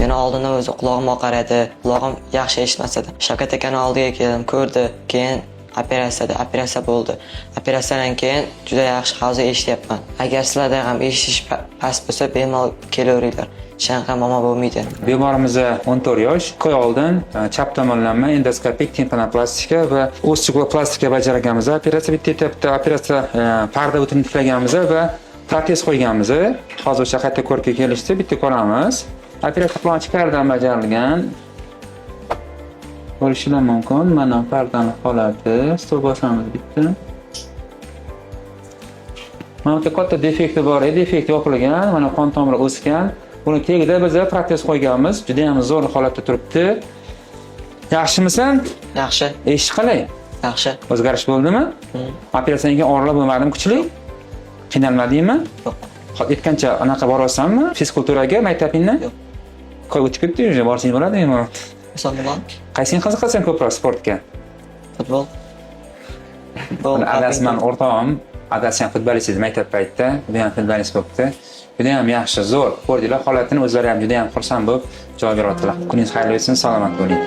Yana oldindan o'zi qulog'im oqaradi, qulog'im yaxshi eshitmas edi. Shavkat akani oldiga keldim, ko'rdi, keyin operatsiya bo'ldi. Operatsiyadan keyin juda yaxshi hozir eshityapman. Agar sizlarda ham eshitish past bo'lsa, bemalol kelaveringlar. Shunaqa muammo bo'lmaydi. Bemorimiz 14 yosh, 2 oy oldin chap tomonlama endoskopik timpanoplastika va osteoplastika bajarganmiz. Operatsiya bitta operatsiya parda o'tini tiklaganmiz va protez qo'yganmiz. Hozir o'sha qayta ko'rikka kelishdi, bitta ko'ramiz. Operatsiya plani ichkaridan bajarilgan. Ko'rishingiz mumkin. Mana pardani holati, stol bosamiz bitta. Mana bu katta defekti bor edi, defekt yopilgan, mana qon tomiri o'sgan. Buni tagida biz protez qo'yganmiz. Juda ham zo'r holatda turibdi. Yaxshimisan? Yaxshi. Eshit qalay? Yaxshi. O'zgarish bo'ldimi? Operatsiyadan keyin og'irlik bo'lmadimi kuchli? Qiynalmadingmi? Yo'q. Aytgancha anaqa borasanmi? Fizkulturaga maktabingdan? Yo'q. Qo'y o'tib ketdi, уже borsang bo'ladimi? Salomon. Qaysini qiziqasan ko'proq sportga? Futbol. Adasman o'rtog'im, adasi ham futbolist edi maktab paytida, juda ham futbolist bo'libdi. Juda ham yaxshi, zo'r. Ko'rdinglar holatini, o'zlari ham juda ham xursand bo'lib javob beryaptilar. Kuningiz xayrli bo'lsin, salomat bo'ling.